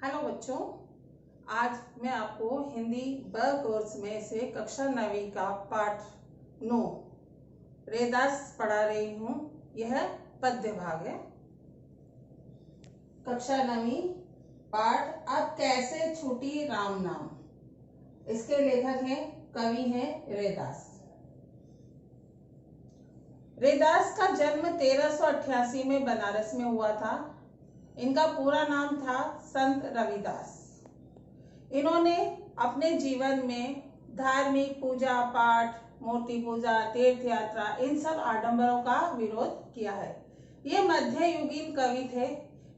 Hello बच्चों, आज मैं आपको हिंदी ब कोर्स में से कक्षा 9वीं का पाठ 9 रेदास पढ़ा रही हूँ। यह पद्य भाग है। कक्षा 9वीं पाठ अब कैसे छूटी राम नाम। इसके लेखक हैं, कवि हैं रेदास। रेदास का जन्म 1388 में बनारस में हुआ था। इनका पूरा नाम था संत रविदास। इन्होंने अपने जीवन में धार्मिक पूजा पाठ, मूर्ति पूजा, तीर्थ यात्रा, इन सब आडंबरों का विरोध किया है। ये मध्ययुगीन कवि थे।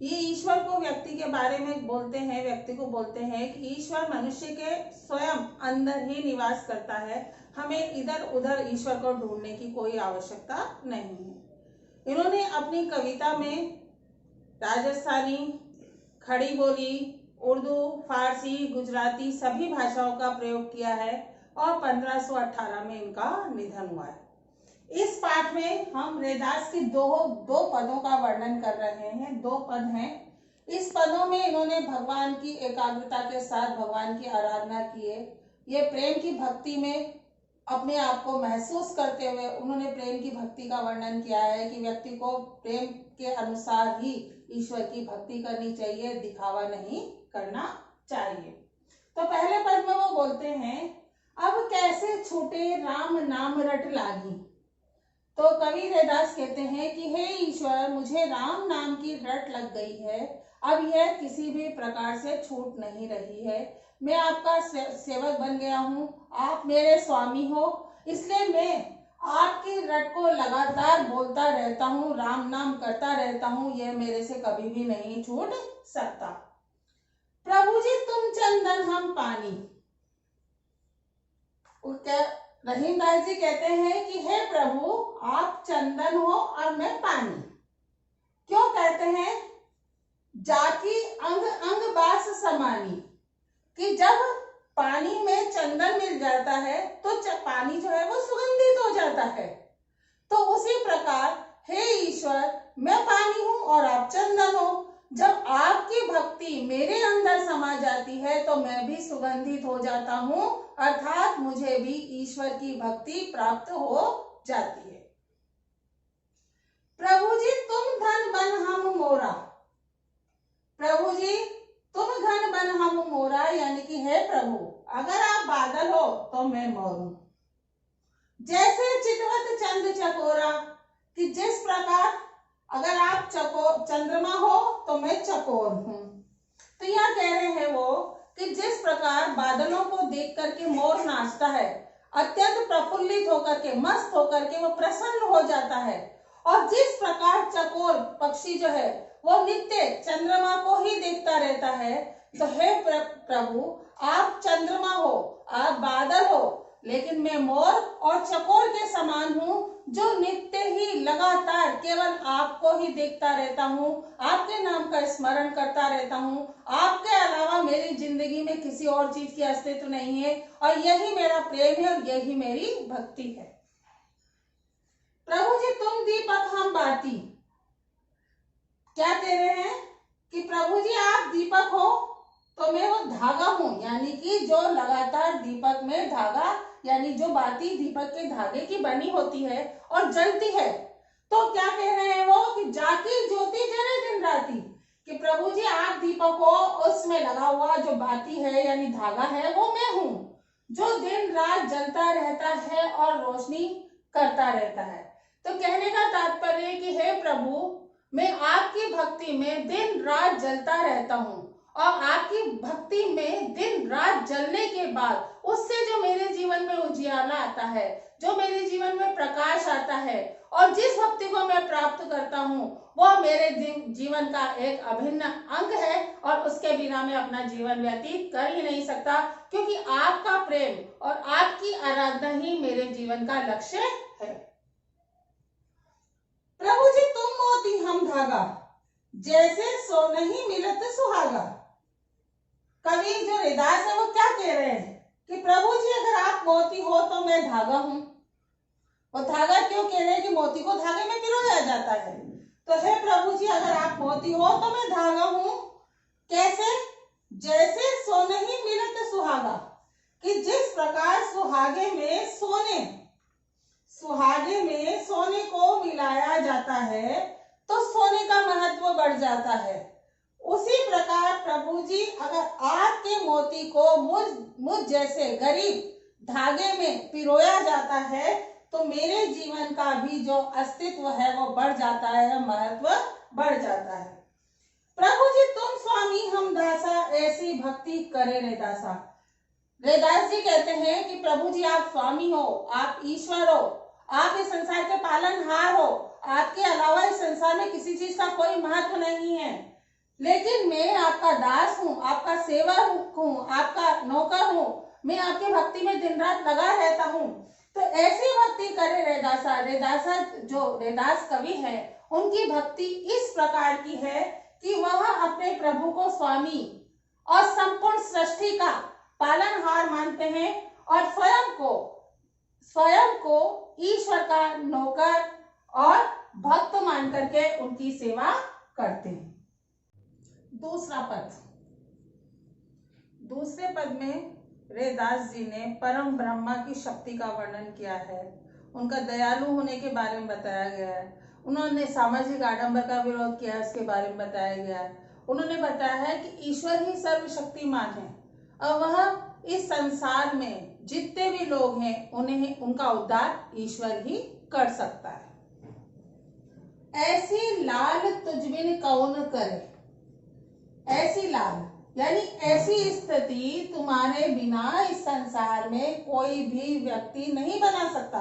ये ईश्वर को व्यक्ति के बारे में बोलते हैं, व्यक्ति को बोलते हैं कि ईश्वर मनुष्य के स्वयं अंदर ही निवास करता है। हमें इधर उधर ईश्वर को ढूंढने की कोई आवश्यकता नहीं है। इन्होंने अपनी कविता में राजस्थानी, खड़ी बोली, उर्दू, फारसी, गुजराती सभी भाषाओं का प्रयोग किया है और 1518 में इनका निधन हुआ है। इस पाठ में हम रेदास के दो पदों का वर्णन कर रहे हैं। 2 पद हैं। इस पदों में इन्होंने भगवान की एकाग्रता के साथ भगवान की आराधना की है। ये प्रेम की भक्ति में अपने आप को महसूस करते हुए उन्होंने प्रेम की भक्ति का वर्णन किया है कि व्यक्ति को प्रेम के अनुसार ही ईश्वर की भक्ति करनी चाहिए, दिखावा नहीं करना चाहिए। तो पहले पद में वो बोलते हैं, अब कैसे छूटे राम नाम रट लागी। तो कवि रेदास कहते हैं कि हे ईश्वर, मुझे राम नाम की रट लग गई है। अब यह किसी भी प्रकार से छूट नहीं रही है। मैं आपका सेवक बन गया हूँ, आप मेरे स्वामी हो, इसलिए मैं आपकी रट को लगातार बोलता रहता हूँ, राम नाम करता रहता हूँ। यह मेरे से कभी भी नहीं छूट सकता। प्रभु जी तुम चंदन हम पानी। रहीमदास जी कहते हैं कि हे प्रभु, आप चंदन हो और मैं पानी। क्यों कहते हैं? जाकी अंग अंग बास समानी, कि जब पानी में चंदन मिल जाता है तो पानी जो है वो सुगंधित हो जाता है। तो उसी प्रकार हे ईश्वर, मैं पानी हूं और आप चंदन हो। जब आपकी भक्ति मेरे अंदर समा जाती है तो मैं भी सुगंधित हो जाता हूं, अर्थात मुझे भी ईश्वर की भक्ति प्राप्त हो जाती है। प्रभु जी तुम धन बन हम मोरा। प्रभु जी तुम घन बन हम मोरा, यानी कि हे प्रभु, अगर आप बादल हो तो मैं मोर हूं। जैसे चितवत चंद चकोरा, कि जिस प्रकार अगर आप चंद्रमा हो तो मैं चकोर हूं। तो यह कह रहे हैं वो कि जिस प्रकार बादलों को देख करके मोर नाचता है, अत्यंत प्रफुल्लित होकर के, मस्त होकर के वो प्रसन्न हो जाता है, और जिस प्रकार चकोर पक्षी जो है वो नित्य चंद्रमा को ही देखता रहता है, तो हे प्रभु, आप चंद्रमा हो, आप बादल हो, लेकिन मैं मोर और चकोर के समान हूँ, जो नित्य ही लगातार केवल आपको ही देखता रहता हूँ, आपके नाम का स्मरण करता रहता हूँ। आपके अलावा मेरी जिंदगी में किसी और चीज की अस्तित्व नहीं है, और यही मेरा प्रेम है और यही मेरी भक्ति है। प्रभु जी तुम दीपक हम बाती। क्या कह रहे हैं कि प्रभु जी आप दीपक हो तो मैं वो धागा हूं, यानी कि जो लगातार दीपक में धागा, यानी जो बाती दीपक के धागे की बनी होती है और जलती है। तो क्या कह रहे हैं वो कि जाकी ज्योति जले दिन राती, कि प्रभु जी आप दीपक हो, उसमें लगा हुआ जो बाती है यानी धागा है वो मैं हूं, जो दिन रात जलता रहता है और रोशनी करता रहता है। तो कहने का तात्पर्य है कि हे प्रभु, मैं आपकी भक्ति में दिन रात जलता रहता हूँ, और आपकी भक्ति में दिन रात जलने के बाद उससे जो मेरे जीवन में उजियाला आता है, जो मेरे जीवन में प्रकाश आता है, और जिस भक्ति को मैं प्राप्त करता हूँ वह मेरे जीवन का एक अभिन्न अंग है, और उसके बिना मैं अपना जीवन व्यतीत कर ही नहीं सकता, क्योंकि आपका प्रेम और आपकी आराधना ही मेरे जीवन का लक्ष्य है। प्रभु जी तुम मोती हम धागा, जैसे सो नहीं मिलत सुहागा। कवि जो रेदास है वो क्या कह रहे हैं कि प्रभु जी अगर आप मोती हो तो मैं धागा हूं। वो धागा क्यों कह रहे हैं कि मोती को धागे में पिरोया जाता है। तो हे प्रभु जी अगर आप मोती हो तो मैं धागा हूं। कैसे? जैसे सोने ही मिलत सुहागा, कि जिस प्रकार सुहागे में सोने को मिलाया जाता है तो सोने का महत्व बढ़ जाता है, उसी प्रकार प्रभु जी अगर आपके मोती को मुझ जैसे गरीब धागे में पिरोया जाता है तो मेरे जीवन का भी जो अस्तित्व है वो बढ़ जाता है, महत्व बढ़ जाता है। प्रभु जी तुम स्वामी हम दासा, ऐसी भक्ति करे रे दासा। रेदास जी कहते हैं कि प्रभु जी आप स्वामी हो, आप ईश्वर हो, आप इस संसार के पालनहार हो, आपके अलावा इस संसार में किसी चीज का कोई महत्व नहीं है, लेकिन मैं आपका दास हूँ, आपका सेवक हूँ, आपका नौकर हूँ, मैं आपकी भक्ति में दिन रात लगा रहता हूँ। तो ऐसी भक्ति करे रेदासा। रेदासा जो रेदास कवि है उनकी भक्ति इस प्रकार की है कि वह अपने प्रभु को स्वामी और संपूर्ण सृष्टि का पालनहार मानते हैं और स्वयं को ईश्वर का नौकर और भक्त मान करके उनकी सेवा करते हैं। दूसरे पद में रेदास जी ने परम ब्रह्मा की शक्ति का वर्णन किया है, उनका दयालु होने के बारे में बताया गया है, उन्होंने सामाजिक आडंबर का विरोध किया, इसके बारे में बताया गया है। उन्होंने बताया है कि ईश्वर ही सर्वशक्तिमान है और वह इस संसार में जितने भी लोग हैं उन्हें उनका उद्धार ईश्वर ही कर सकता है। ऐसी लाल तुझबिन कौन करे, ऐसी लाल यानी ऐसी स्थिति तुम्हारे बिना इस संसार में कोई भी व्यक्ति नहीं बना सकता।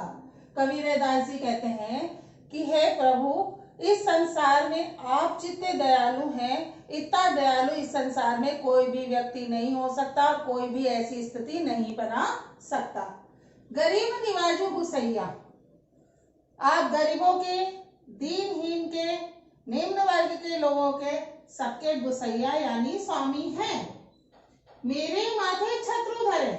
कवि रेदास जी कहते हैं कि हे प्रभु इस संसार में आप जितने दयालु हैं, इतना दयालु इस संसार में कोई भी व्यक्ति नहीं हो सकता, कोई भी ऐसी स्थिति नहीं बना सकता। गरीब निवाजो गुसैया, आप गरीबों के, दीनहीन के, निम्न वर्ग के लोगों के सबके गुसैया यानी स्वामी हैं। मेरे माथे छत्र धरे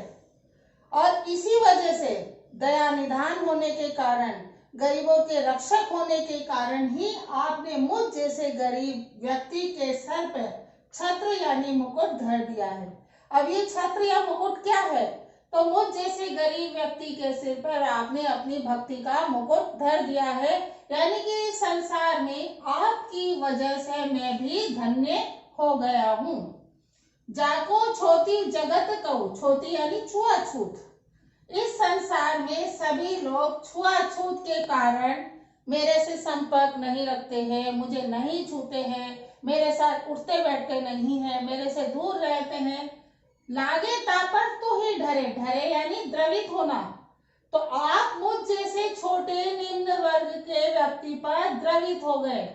और इसी वजह से दया निधान होने के कारण, गरीबों के रक्षक होने के कारण ही आपने मुझ जैसे गरीब व्यक्ति के सर पर छत्र यानी मुकुट धर दिया है। अब ये छत्र या मुकुट क्या है? तो मुझ जैसे गरीब व्यक्ति के सिर पर आपने अपनी भक्ति का मुकुट धर दिया है, यानी कि इस संसार में आपकी वजह से मैं भी धन्य हो गया हूँ। जाको छोटी जगत कहूँ, छोटी यानी छुआछूत। इस संसार में सभी लोग छुआछूत के कारण मेरे से संपर्क नहीं रखते हैं, मुझे नहीं छूते हैं, मेरे साथ उठते बैठते नहीं है, मेरे से दूर रहते हैं। लागे तापर तो ही ढरे, ढरे यानी द्रवित होना। तो आप मुझ जैसे छोटे निम्न वर्ग के व्यक्ति पर द्रवित हो गए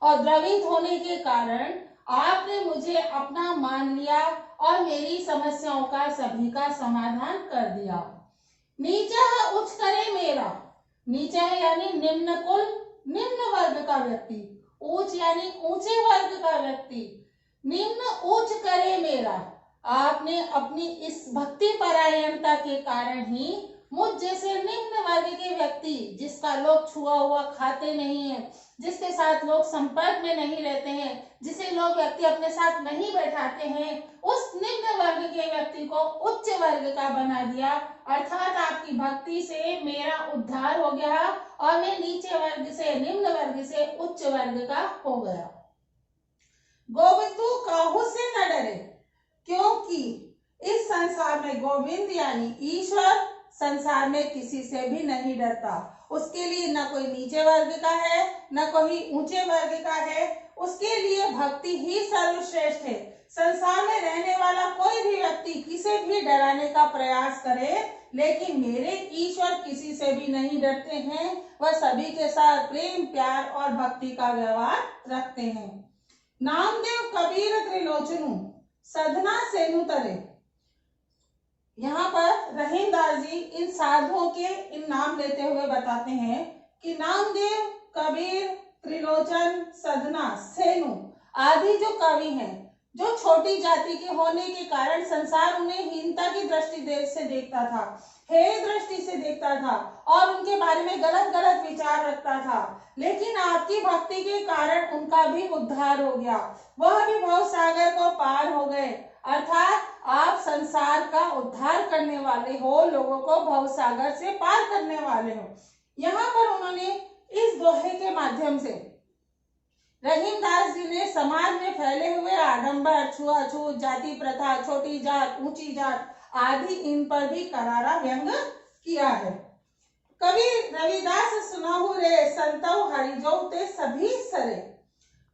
और द्रवित होने के कारण आपने मुझे अपना मान लिया और मेरी समस्याओं का सभी का समाधान कर दिया। नीचा है उच्च करे मेरा, नीचा है यानी निम्न कुल, निम्न वर्ग का व्यक्ति, उच्च यानी ऊंचे वर्ग का व्यक्ति, निम्न उच्च करे मेरा। आपने अपनी इस भक्ति परायणता के कारण ही मुझ जैसे निम्न वर्ग के व्यक्ति, जिसका लोग छुआ हुआ खाते नहीं है, जिसके साथ लोग संपर्क में नहीं रहते हैं, जिसे लोग व्यक्ति अपने साथ नहीं बैठाते हैं, उस निम्न वर्ग के व्यक्ति को उच्च वर्ग का बना दिया। अर्थात आपकी भक्ति से मेरा उद्धार हो गया और मैं नीचे वर्ग से, निम्न वर्ग से उच्च वर्ग का हो गया। गोविंद तू काहू से न डरे, क्योंकि इस संसार में गोविंद यानी ईश्वर संसार में किसी से भी नहीं डरता। उसके लिए न कोई नीचे वर्ग का है, न कोई ऊंचे वर्ग का है, उसके लिए भक्ति ही सर्वश्रेष्ठ है। संसार में रहने वाला कोई भी व्यक्ति किसे भी डराने का प्रयास करे, लेकिन मेरे ईश्वर किसी से भी नहीं डरते हैं, वह सभी के साथ प्रेम, प्यार और भक्ति का व्यवहार रखते हैं। नामदेव कबीर त्रिलोचनु सधना सेनु तरे। यहाँ पर रहीमदास जी इन साधुओं के इन नाम लेते हुए बताते हैं कि नामदेव, कबीर, त्रिलोचन, सधना, सेनु आदि जो कवि हैं, जो छोटी जाति के होने के कारण संसार उन्हें हीनता की दृष्टि से देखता था, हेय दृष्टि से देखता था और उनके बारे में गलत गलत विचार रखता था। लेकिन आपकी भक्ति के कारण उनका भी उद्धार हो गया, वह भी भव सागर को पार हो गए। अर्थात आप संसार का उद्धार करने वाले हो, लोगों को भव सागर से पार करने वाले हो। यहाँ पर उन्होंने इस दोहे के माध्यम से रहीमदास जी ने समाज में फैले हुए आडंबर, छुआछूत, जाति प्रथा, छोटी जात, ऊंची जात आदि इन पर भी करारा व्यंग किया है। कवि रविदास सुनाहु रे संतौ हरिजौ ते सभी सरे।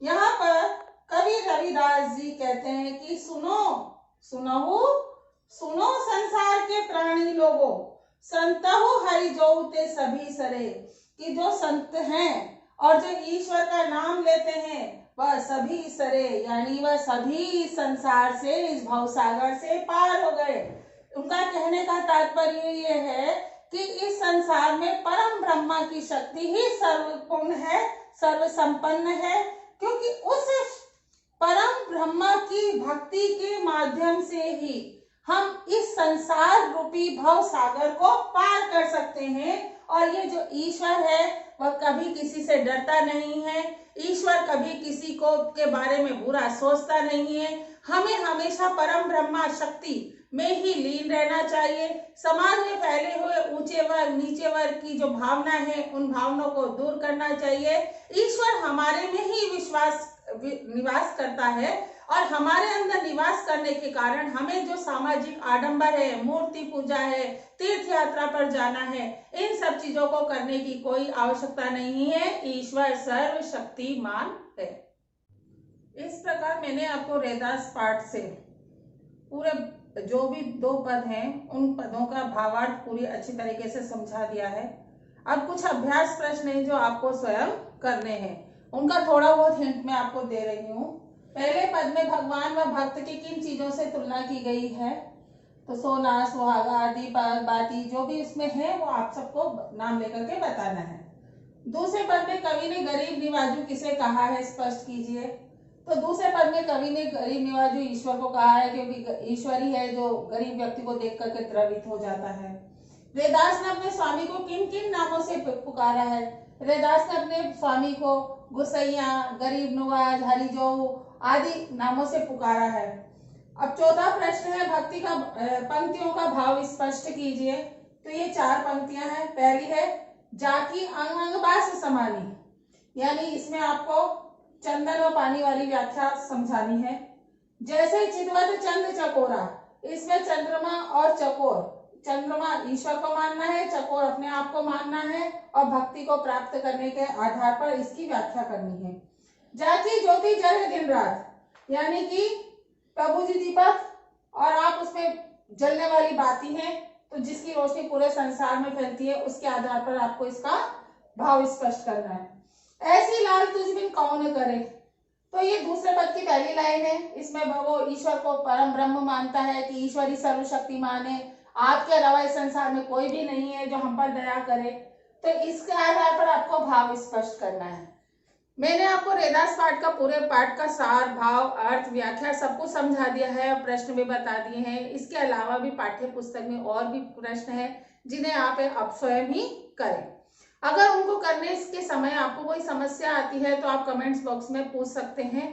यहाँ पर कवि रविदास जी कहते हैं कि सुनो, सुनहु, सुनो संसार के प्राणी लोगों, संतहु हरिजौ ते सभी सरे, कि जो संत हैं और जो ईश्वर का नाम लेते हैं वह सभी सरे, यानी वह सभी संसार से, इस भवसागर से पार हो गए। उनका कहने का तात्पर्य ये है कि इस संसार में परम ब्रह्मा की शक्ति ही सर्वपूर्ण है, सर्व संपन्न है, क्योंकि उस परम ब्रह्मा की भक्ति के माध्यम से ही हम इस संसार रूपी भव सागर को पार कर सकते हैं। और ये जो ईश्वर है वह कभी किसी से डरता नहीं है, ईश्वर कभी किसी को के बारे में बुरा सोचता नहीं है। हमें हमेशा परम ब्रह्मा शक्ति में ही लीन रहना चाहिए। समाज में फैले हुए ऊंचे वर्ग नीचे वर्ग की जो भावना है उन भावनाओं को दूर करना चाहिए। ईश्वर हमारे में ही निवास करता है और हमारे अंदर निवास करने के कारण हमें जो सामाजिक आडंबर है, मूर्ति पूजा है, तीर्थ यात्रा पर जाना है, इन सब चीजों को करने की कोई आवश्यकता नहीं है। ईश्वर सर्वशक्तिमान है। इस प्रकार मैंने आपको रैदास पाठ से पूरे जो भी 2 पद हैं उन पदों का भावार्थ पूरी अच्छी तरीके से समझा दिया है। अब कुछ अभ्यास प्रश्न हैं जो आपको स्वयं करने हैं, उनका थोड़ा बहुत हिंट मैं आपको दे रही हूँ। पहले पद में भगवान व भक्त की किन चीजों से तुलना की गई है, तो सोना, सुहागा, दीपक, बाती, जो भी इसमें है वो आप सबको नाम लेकर के बताना है। दूसरे पद में कवि ने गरीब निवाजू किसे कहा है, स्पष्ट कीजिए। तो दूसरे पद में कवि ने गरीब निवाजू ईश्वर को कहा है, क्योंकि ईश्वर ही है जो गरीब व्यक्ति को देख करके द्रवित हो जाता है। रैदास ने अपने स्वामी को किन किन नामों से पुकारा है, रैदास ने अपने स्वामी को गुसैया, गरीब नवाज, हरिजौ आदि नामों से पुकारा है। अब चौथा प्रश्न है भक्ति का पंक्तियों का भाव स्पष्ट कीजिए। तो ये 4 पंक्तियां हैं। पहली है जाकी अंग अंग बास समानी, यानी इसमें आपको चंदन और पानी वाली व्याख्या समझानी है। जैसे चितवत चंद्र चकोरा, इसमें चंद्रमा और चकोर, चंद्रमा ईश्वर को मानना है, चकोर अपने आप को मानना है और भक्ति को प्राप्त करने के आधार पर इसकी व्याख्या करनी है। जाकी ज्योति जल दिन रात, यानी कि प्रभु जी दीपक और आप उसमें जलने वाली बाती हैं, तो जिसकी रोशनी पूरे संसार में फैलती है, उसके आधार पर आपको इसका भाव स्पष्ट करना है। ऐसी लाल तुझ बिन कौन करे, तो ये दूसरे पद की पहली लाइन है। इसमें वो ईश्वर को परम ब्रह्म मानता है कि ईश्वर ही सर्वशक्तिमान है, आपके अलावा इस संसार में कोई भी नहीं है जो हम पर दया करे। तो इसके आधार पर आपको भाव स्पष्ट करना है। मैंने आपको रैदास पाठ का पूरे पाठ का सार, भाव, अर्थ, व्याख्या सब कुछ समझा दिया है और प्रश्न भी बता दिए हैं। इसके अलावा भी पाठ्य पुस्तक में और भी प्रश्न हैं जिन्हें आप स्वयं ही करें। अगर उनको करने के समय आपको कोई समस्या आती है तो आप कमेंट्स बॉक्स में पूछ सकते हैं।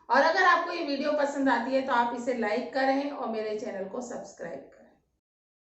और अगर आपको ये वीडियो पसंद आती है तो आप इसे लाइक करें और मेरे चैनल को सब्सक्राइब करें।